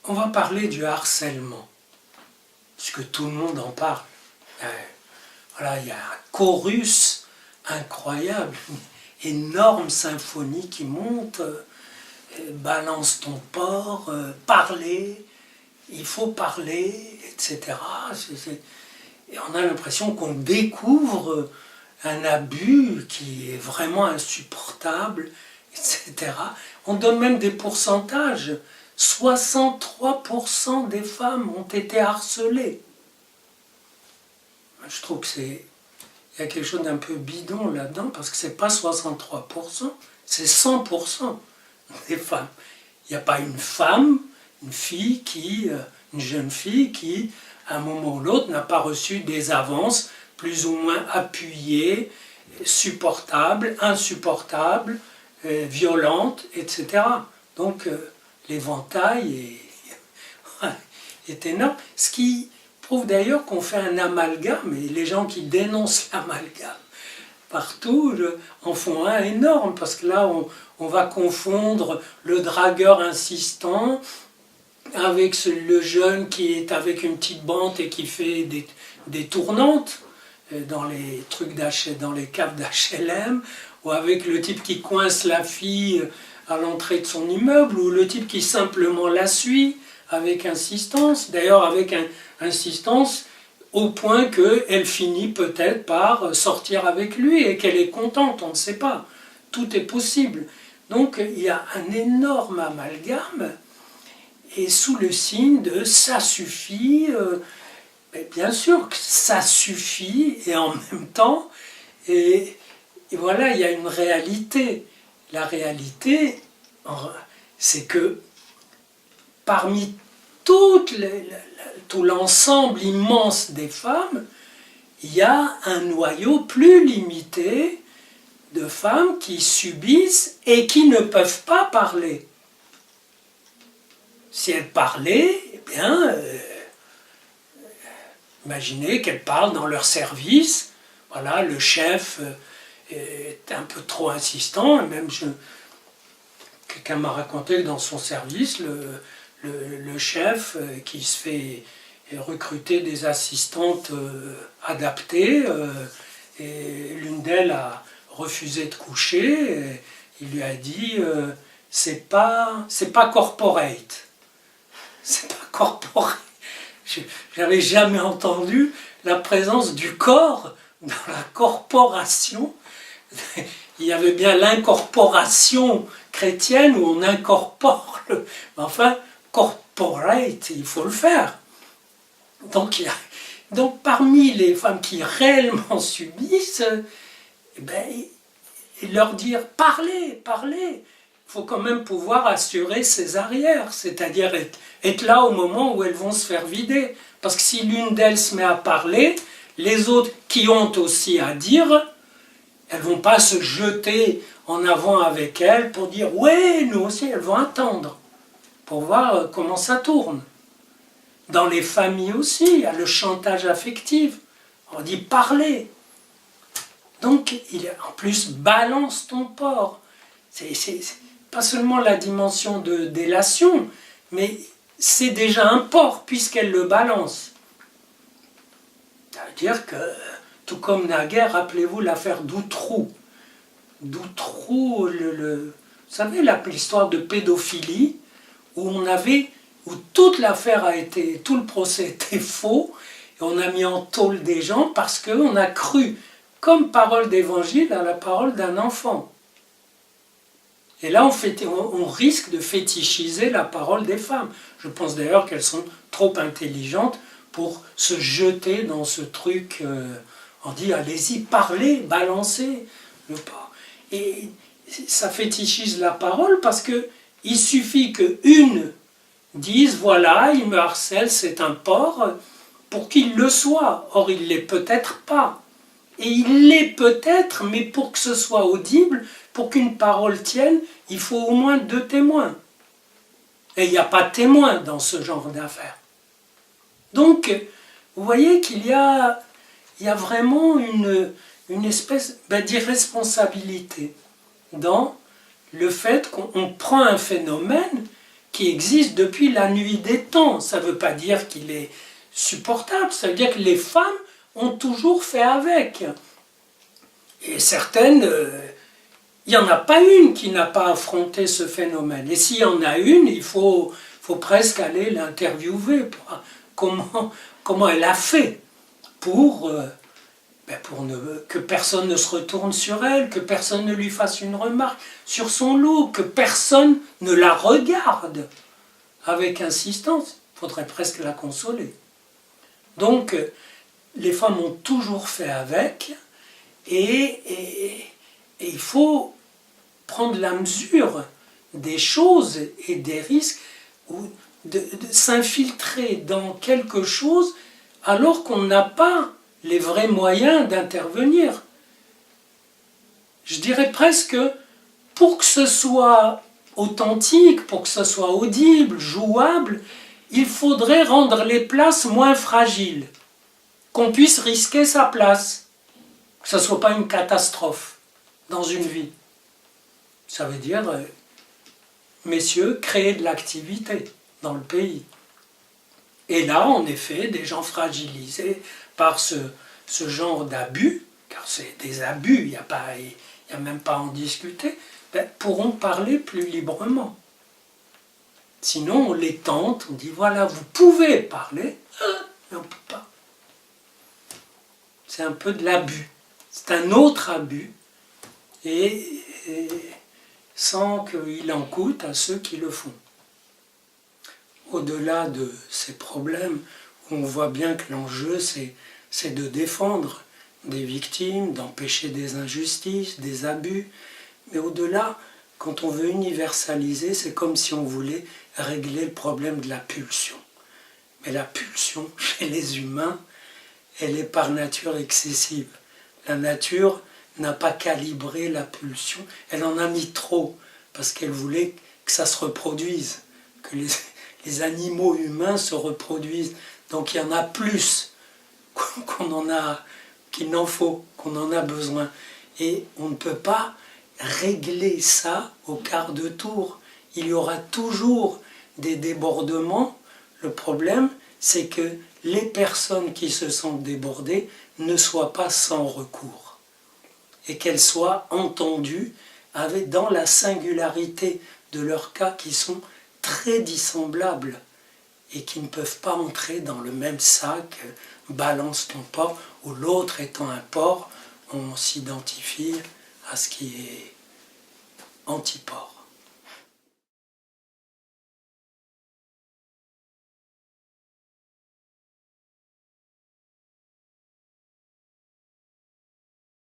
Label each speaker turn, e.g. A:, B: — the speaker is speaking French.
A: On va parler du harcèlement, puisque tout le monde en parle. Voilà, il y a un chorus incroyable, une énorme symphonie qui monte, balance ton porc, parler, il faut parler, etc. Et on a l'impression qu'on découvre un abus qui est vraiment insupportable, etc. On donne même des pourcentages. 63% des femmes ont été harcelées. Je trouve que il y a quelque chose d'un peu bidon là-dedans, parce que c'est pas 63%, c'est 100% des femmes. Il n'y a pas une femme, une jeune fille qui, à un moment ou l'autre, n'a pas reçu des avances plus ou moins appuyées, supportables, insupportables, violentes, etc. Donc, l'éventail est énorme. Ce qui prouve d'ailleurs qu'on fait un amalgame, et les gens qui dénoncent l'amalgame partout en font un énorme, parce que là, on va confondre le dragueur insistant avec le jeune qui est avec une petite bande et qui fait des tournantes dans les trucs dans les caves d'HLM, ou avec le type qui coince la fille à l'entrée de son immeuble, ou le type qui simplement la suit avec insistance, d'ailleurs avec insistance au point qu'elle finit peut-être par sortir avec lui et qu'elle est contente, on ne sait pas. Tout est possible. Donc il y a un énorme amalgame, et sous le signe de ça suffit, bien sûr que ça suffit, et en même temps, et voilà, il y a une réalité. La réalité, c'est que parmi tout l'ensemble immense des femmes, il y a un noyau plus limité de femmes qui subissent et qui ne peuvent pas parler. Si elles parlaient, eh bien, imaginez qu'elles parlent dans leur service. Voilà, le chef est un peu trop insistant, et même quelqu'un m'a raconté que dans son service, le chef qui se fait recruter des assistantes adaptées, et l'une d'elles a refusé de coucher, et il lui a dit c'est pas corporate. C'est pas corporate. J'avais jamais entendu la présence du corps dans la corporation. Il y avait bien l'incorporation chrétienne où on incorpore enfin, corporate, il faut le faire. Donc parmi les femmes qui réellement subissent, leur dire parlez. Il faut quand même pouvoir assurer ses arrières, c'est-à-dire être là au moment où elles vont se faire vider. Parce que si l'une d'elles se met à parler, les autres qui ont aussi à dire, elles ne vont pas se jeter en avant avec elles pour dire « ouais, nous aussi », elles vont attendre pour voir comment ça tourne. Dans les familles aussi, il y a le chantage affectif. On dit « parlez ». Donc, en plus, balance ton porc. C'est pas seulement la dimension de délation, mais c'est déjà un porc puisqu'elle le balance. Ça veut dire que, tout comme naguère, rappelez-vous l'affaire d'Outrou. D'Outrou, vous savez, l'histoire de pédophilie, où toute l'affaire tout le procès était faux, et on a mis en tôle des gens parce qu'on a cru, comme parole d'évangile, à la parole d'un enfant. Et là, on risque de fétichiser la parole des femmes. Je pense d'ailleurs qu'elles sont trop intelligentes pour se jeter dans ce truc. On dit, allez-y, parlez, balancez le porc. Et ça fétichise la parole parce qu'il suffit qu'une dise, voilà, il me harcèle, c'est un porc, pour qu'il le soit. Or, il ne l'est peut-être pas. Et il l'est peut-être, mais pour que ce soit audible, pour qu'une parole tienne, il faut au moins 2 témoins. Et il n'y a pas de témoins dans ce genre d'affaires. Donc, vous voyez qu'il y a vraiment une espèce d'irresponsabilité dans le fait qu'on prend un phénomène qui existe depuis la nuit des temps. Ça ne veut pas dire qu'il est supportable, ça veut dire que les femmes ont toujours fait avec. Et certaines, il n'y en a pas une qui n'a pas affronté ce phénomène. Et s'il y en a une, il faut presque aller l'interviewer. Comment elle a fait pour que personne ne se retourne sur elle, que personne ne lui fasse une remarque sur son look, que personne ne la regarde avec insistance. Il faudrait presque la consoler. Donc, les femmes ont toujours fait avec, et il faut prendre la mesure des choses et des risques, ou de s'infiltrer dans quelque chose alors qu'on n'a pas les vrais moyens d'intervenir. Je dirais presque, pour que ce soit authentique, pour que ce soit audible, jouable, il faudrait rendre les places moins fragiles, qu'on puisse risquer sa place, que ce ne soit pas une catastrophe dans une vie. Ça veut dire, messieurs, créer de l'activité dans le pays. Et là, en effet, des gens fragilisés par ce genre d'abus, car c'est des abus, il n'y a même pas à en discuter, pourront parler plus librement. Sinon, on les tente, on dit voilà, vous pouvez parler, mais on ne peut pas. C'est un peu de l'abus. C'est un autre abus, et sans qu'il en coûte à ceux qui le font. Au-delà de ces problèmes, on voit bien que l'enjeu, c'est de défendre des victimes, d'empêcher des injustices, des abus. Mais au-delà, quand on veut universaliser, c'est comme si on voulait régler le problème de la pulsion. Mais la pulsion, chez les humains, elle est par nature excessive. La nature n'a pas calibré la pulsion, elle en a mis trop, parce qu'elle voulait que ça se reproduise, que les animaux humains se reproduisent. Donc il y en a plus qu'il n'en faut, qu'on en a besoin. Et on ne peut pas régler ça au quart de tour. Il y aura toujours des débordements. Le problème, c'est que les personnes qui se sentent débordées ne soient pas sans recours, et qu'elles soient entendues dans la singularité de leurs cas qui sont très dissemblables et qui ne peuvent pas entrer dans le même sac, balance ton porc, ou l'autre étant un porc, on s'identifie à ce qui est anti-porc.